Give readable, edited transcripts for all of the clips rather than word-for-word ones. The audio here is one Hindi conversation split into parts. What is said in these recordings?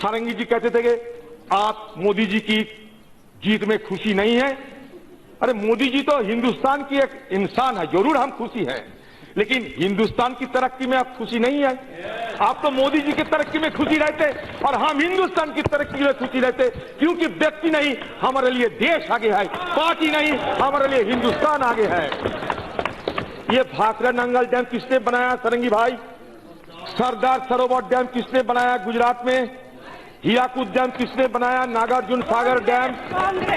सारंगी जी कहते थे कि आप मोदी जी की जीत में खुशी नहीं है। अरे मोदी जी तो हिंदुस्तान की एक इंसान है, जरूर हम खुशी हैं, लेकिन हिंदुस्तान की तरक्की में आप खुशी नहीं है। आप तो मोदी जी की तरक्की में खुशी रहते और हम हिंदुस्तान की तरक्की में खुशी रहते, क्योंकि व्यक्ति नहीं हमारे लिए देश आगे है, पार्टी नहीं हमारे लिए हिंदुस्तान आगे है। ये भाखरा नंगल डैम किसने बनाया सारंगी भाई? सरदार सरोवर डैम किसने बनाया गुजरात में? हीराकुद डैम किसने बनाया? नागार्जुन सागर डैम,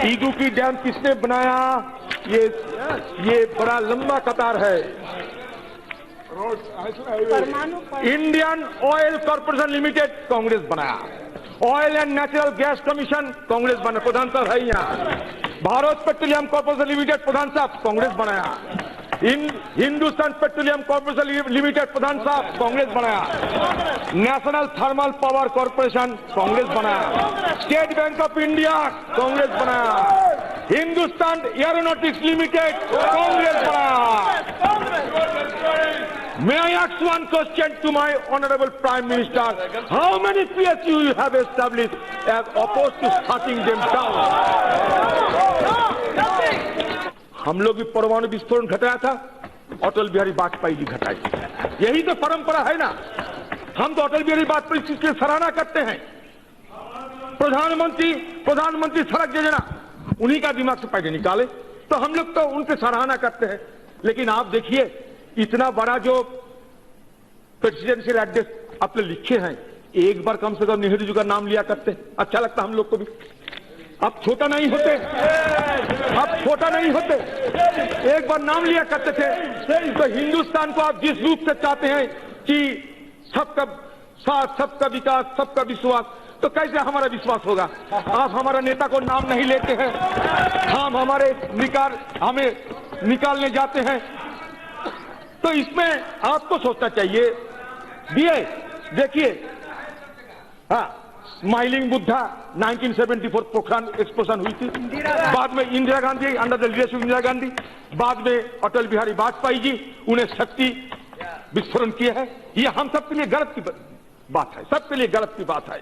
इडुक्की डैम किसने बनाया? ये बड़ा लंबा कतार है। Indian oil corporation limited Congress बनाया, oil and natural gas commission Congress बना, प्रधान साहब है यहाँ। भारत पेट्रोलियम कॉर्पोरेशन लिमिटेड प्रधान साहब कांग्रेस बनाया, हिंदुस्तान पेट्रोलियम कॉर्पोरेशन लिमिटेड प्रधान साहब कांग्रेस बनाया, national thermal power corporation Congress बनाया, state bank of India Congress बनाया, हिंदुस्तान एरोनॉटिक्स लिमिटेड कांग्रेस बनाया। May I ask one question to my honorable Prime Minister? How many PSU you have established as opposed to shutting them down? हम लोग भी परमाणु विस्फोरण घटाया था, अटल बिहारी वाजपेयी जी घटाई। यही तो परंपरा है ना। हम तो अटल बिहारी वाजपेयी जी की सराहना करते हैं। प्रधानमंत्री सड़क योजना उन्हीं का दिमाग से पैसे निकाले, तो हम लोग तो उनकी सराहना करते हैं। लेकिन आप देखिए, इतना बड़ा जो प्रेसिडेंशियल एड्रेस आपने लिखे हैं, एक बार कम से कम नेहरू जी का नाम लिया करते, अच्छा लगता हम लोग को भी। अब छोटा नहीं होते, एक बार नाम लिया करते थे। तो हिंदुस्तान को आप जिस रूप से चाहते हैं कि सबका साथ, सबका विकास, सबका विश्वास, तो कैसे हमारा विश्वास होगा? आप हमारा नेता को नाम नहीं लेते हैं, हम हमें निकालने जाते हैं। तो इसमें आपको सोचना चाहिए। देखिए, हाँ, स्माइलिंग बुद्धा 1974 पोखरान एक्सप्लोजन हुई थी, बाद में Indira Gandhi under the leadership Indira Gandhi, बाद में अटल बिहारी वाजपेयी जी उन्हें शक्ति विस्फोरण किया है। ये हम सबके लिए गर्व की बात है, सबके लिए गर्व की बात है।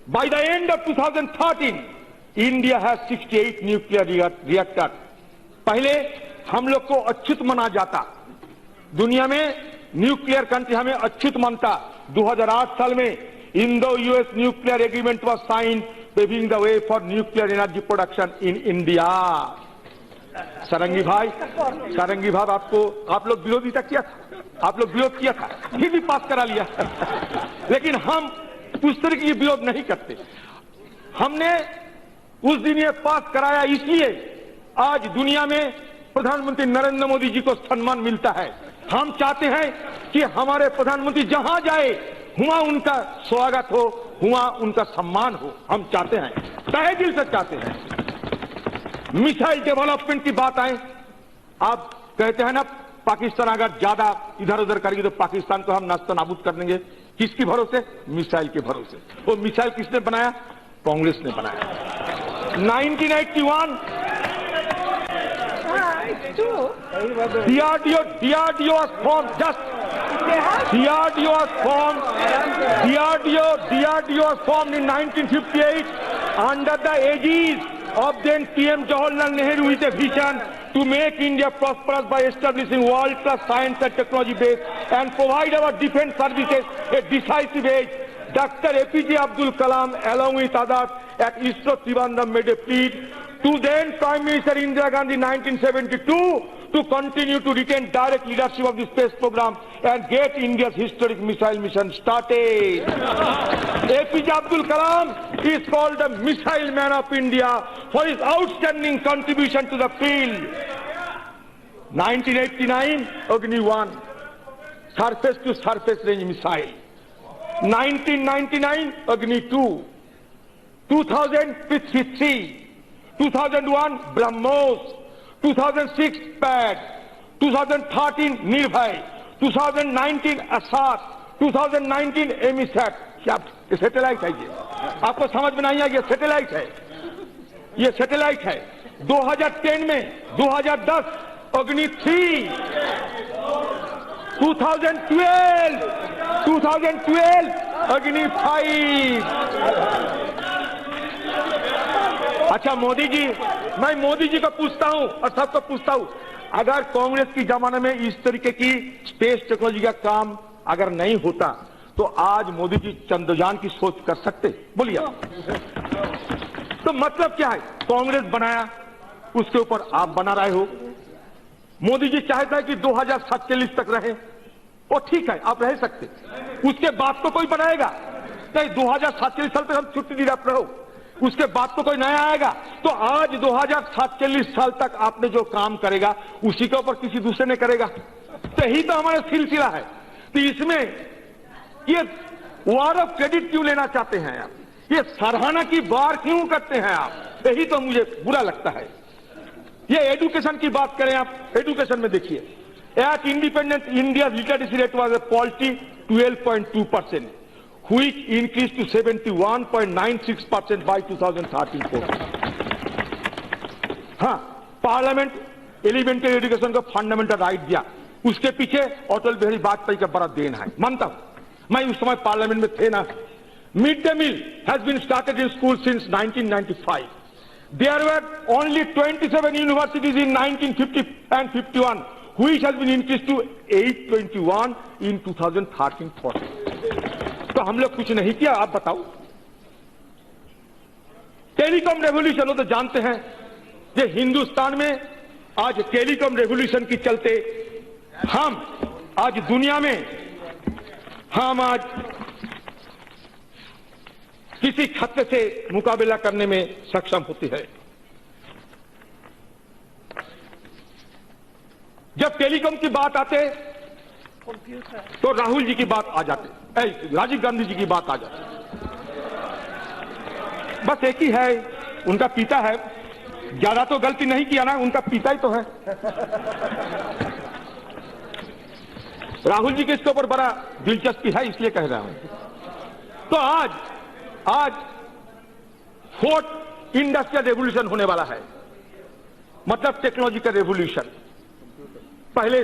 By the end of 2013 India has 68 nuclear reactor. पहले हम लोग को अछूत माना जाता, दुनिया में न्यूक्लियर कंट्री हमें अछूत मानता। 2008 साल में Indo US nuclear agreement was sign, paving the way for nuclear energy production in India. Sarangi भाई, आप लोग विरोधिता किया था, आप लोग विरोध किया था, फिर भी पास करा लिया। लेकिन हम उस तरह की विरोध नहीं करते। हमने उस दिन ये पास कराया, इसलिए आज दुनिया में प्रधानमंत्री नरेंद्र मोदी जी को सम्मान मिलता है। हम चाहते हैं कि हमारे प्रधानमंत्री जहां जाए वहां उनका स्वागत हो, वहां उनका सम्मान हो। हम चाहते हैं, तहे दिल से चाहते हैं। मिसाइल डेवलपमेंट की बात आए, आप कहते हैं ना पाकिस्तान अगर ज्यादा इधर उधर करेगी तो पाकिस्तान को हम नाश्ता नाबूद कर देंगे। किसके भरोसे? मिसाइल के भरोसे। वो मिसाइल किसने बनाया? कांग्रेस ने बनाया। 1981 DRDO was formed. DRDO was formed in 1958 under the aegis of then PM Jawaharlal Nehru with a vision to make India prosperous by establishing world-class science and technology base and provide our defense services a decisive edge. Dr. APJ Abdul Kalam, along with others at ISRO Trivandrum, made a plea to then Prime Minister Indira Gandhi in 1972 to continue to retain direct leadership of the space program and get India's historic missile mission started. APJ Abdul Kalam is called the Missile Man of India for his outstanding contribution to the field. 1989, Agni 1, surface to surface range missile. 1999, Agni 2. 2003. 2001 BrahMos, 2006 PAD, 2013 Nirbhay, 2019 ASAT, 2019 EMISAT। क्या ये सैटेलाइट है? ये आपको समझ में नहीं आएगा, सैटेलाइट है, ये सैटेलाइट है। 2010 में 2010 अग्नि 3, 2012 अग्नि 5। अच्छा मोदी जी, मैं मोदी जी को पूछता हूं और सबको पूछता हूं, अगर कांग्रेस की जमाने में इस तरीके की स्पेस टेक्नोलॉजी का काम अगर नहीं होता तो आज मोदी जी चंद्रयान की सोच कर सकते? बोलिए। तो मतलब क्या है? कांग्रेस बनाया, उसके ऊपर आप बना रहे हो। मोदी जी चाहता है कि 2047 तक रहे, वो ठीक है, आप रह सकते, उसके बाद तो कोई बनाएगा नहीं। 2047 साल तक हम छुट्टी नहीं रहो, उसके बाद तो कोई नया आएगा। तो आज 2047 साल तक आपने जो काम करेगा उसी के ऊपर किसी दूसरे ने करेगा। तो यही तो हमारा सिलसिला है। तो इसमें ये वार ऑफ क्रेडिट क्यों लेना चाहते हैं आप? ये सराहना की वार क्यों करते हैं आप? यही तो मुझे बुरा लगता है। ये एजुकेशन की बात करें आप, एजुकेशन में देखिए, at independent India literacy rate was polity 12.2%, which increased to 71.96% by 2013-14। हाँ, पार्लियामेंट एलिमेंट्री एजुकेशन को फंडामेंटल राइट दिया, उसके पीछे अटल बिहारी वाजपेयी का बड़ा देन है, मानता हूं। मैं उस समय पार्लियामेंट में थे ना। Mid day meal has been started in school since 1995। There were only 27 universities in 1950 and 51, which has been increased to 821 in 2013-14। तो हम लोग कुछ नहीं किया, आप बताओ। टेलीकॉम रेवोल्यूशन हो तो जानते हैं, ये हिंदुस्तान में आज टेलीकॉम रेवोल्यूशन की चलते हम आज दुनिया में हम आज किसी खतरे से मुकाबला करने में सक्षम होती है। जब टेलीकॉम की बात आते तो राहुल जी की बात आ जाती, राजीव गांधी जी की बात आ जाती। बस एक ही है, उनका पिता है, ज्यादा तो गलती नहीं किया ना, उनका पिता ही तो है। राहुल जी के इसके ऊपर बड़ा दिलचस्पी है, इसलिए कह रहा हूं। तो आज फोर्थ इंडस्ट्रियल रेवोल्यूशन होने वाला है, मतलब टेक्नोलॉजिकल रेवोल्यूशन। पहले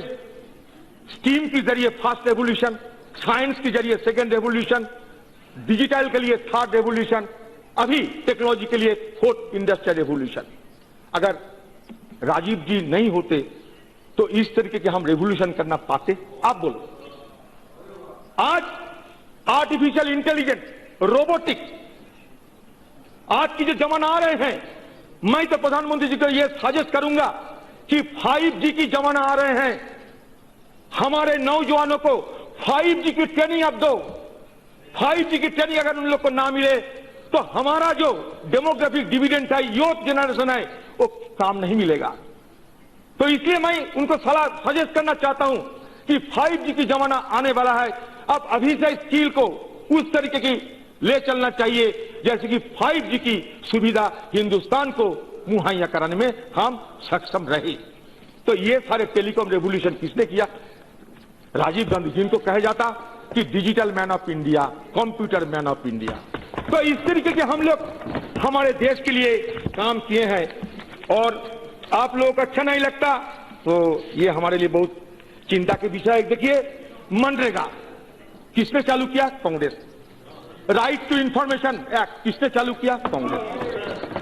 स्टीम के जरिए फर्स्ट रेवोल्यूशन, साइंस के जरिए सेकेंड रेवोल्यूशन, डिजिटल के लिए थर्ड रेवोल्यूशन, अभी टेक्नोलॉजी के लिए फोर्थ इंडस्ट्रियल रेवोल्यूशन। अगर राजीव जी नहीं होते तो इस तरीके के हम रेवोल्यूशन करना पाते? आप बोलो। आज आर्टिफिशियल इंटेलिजेंस, रोबोटिक्स, आज की जो जमाना आ रहे हैं, मैं तो प्रधानमंत्री जी को यह सजेस्ट करूंगा कि 5G की जमाना आ रहे हैं, हमारे नौजवानों को 5G की ट्रेनिंग आप दो। 5G की ट्रेनिंग अगर उन लोग को ना मिले तो हमारा जो डेमोग्राफिक डिविडेंड है, यूथ जनरेशन है, वो काम नहीं मिलेगा। तो इसलिए मैं उनको सलाह सजेस्ट करना चाहता हूं कि 5G की जमाना आने वाला है, अब अभी से स्किल को उस तरीके की ले चलना चाहिए जैसे कि 5G की सुविधा हिंदुस्तान को मुहैया कराने में हम सक्षम रहे। तो ये सारे टेलीकॉम रेवोल्यूशन किसने किया? राजीव गांधी, जिनको कहा जाता कि digital man of India, computer man of India. तो इस तरीके के हम लोग हमारे देश के लिए काम किए हैं, और आप लोगों को अच्छा नहीं लगता तो ये हमारे लिए बहुत चिंता के विषय है। देखिए, मनरेगा किसने चालू किया? Congress. Right to information act किसने चालू किया? कांग्रेस।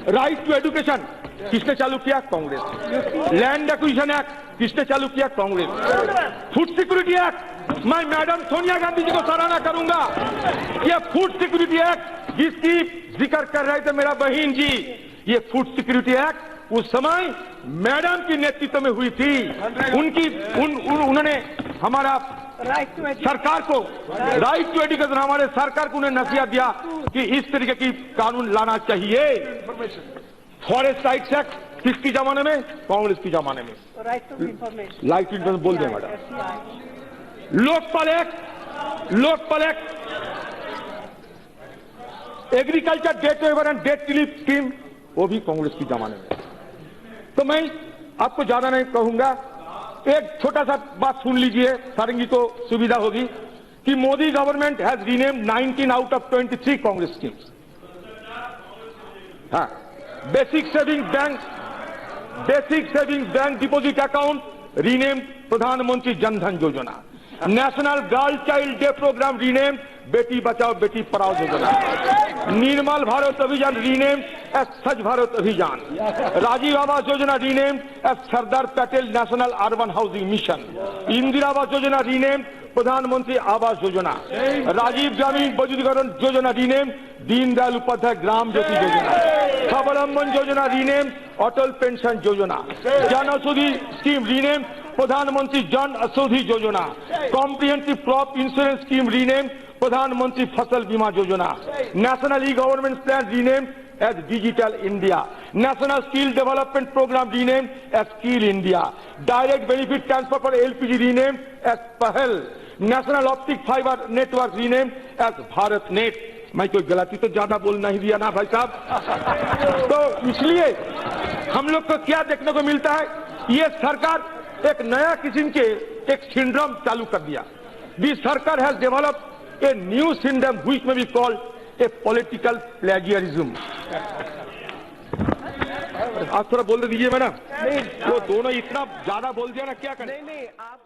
राइट टू एजुकेशन किसने चालू किया? कांग्रेस। लैंड एक्विजिशन एक्ट किसने चालू किया? कांग्रेस। फूड सिक्योरिटी एक्ट, मैं मैडम सोनिया गांधी जी को सराहना करूंगा। ये फूड सिक्योरिटी एक्ट जिसकी जिक्र कर रहे थे मेरा बहन जी, ये फूड सिक्योरिटी एक्ट उस समय मैडम की नेतृत्व में हुई थी। उन्होंने हमारा सरकार को राइट टू एजुकेशन, हमारे सरकार को उन्हें नसीहत दिया कि इस तरीके की कानून लाना चाहिए। फॉरेस्ट राइट्स एक्ट किसकी जमाने में? कांग्रेस की जमाने में। राइट टू इन्फॉर्मेशन बोल दें madam. Lokpal act, agriculture debt waiver and debt relief scheme, वो भी कांग्रेस की जमाने में। तो मैं आपको ज्यादा नहीं कहूंगा, एक छोटा सा बात सुन लीजिए, सारंगी को सुविधा होगी कि Modi government has renamed 19 out of 23 Congress schemes. हाँ, basic saving bank deposit account renamed Pradhanmantri Jandhan Yojana, national girl child day programme rename Beti Bachao Beti Padhao योजना, निर्मल भारत अभियान रीनेम एज स्वच्छ भारत अभियान, Rajiv Awas Yojana rename as Sardar Patel national urban housing mission, Indira Awas Yojana rename प्रधानमंत्री आवास योजना, राजीव ग्रामीण विद्युतीकरण योजना रीनेम दीनदयाल उपाध्याय ग्राम ज्योति योजना, स्वावलंबन योजना रीनेम अटल पेंशन योजना, जन औषधि स्कीम रीनेम प्रधानमंत्री Jan Aushadhi Yojana, comprehensive crop insurance scheme rename Pradhanmantri Fasal Bima Yojana, national e government plan rename as digital India, national skill development programme rename as skill India, direct benefit transfer for LPG rename as Pahal, national optic fibre network rename as Bharat net. मैं कोई गलती तो ज्यादा बोल नहीं दिया ना भाई साहब? तो इसलिए हम लोग को क्या देखने को मिलता है, ये सरकार एक नया किस्म के एक सिंड्रोम चालू कर दिया। दिस सरकार has developed a new syndrome which may be called a political plagiarism. आप थोड़ा बोल दीजिए मैडम, वो दोनों इतना ज्यादा बोल दिया ना, क्या करें? नहीं आप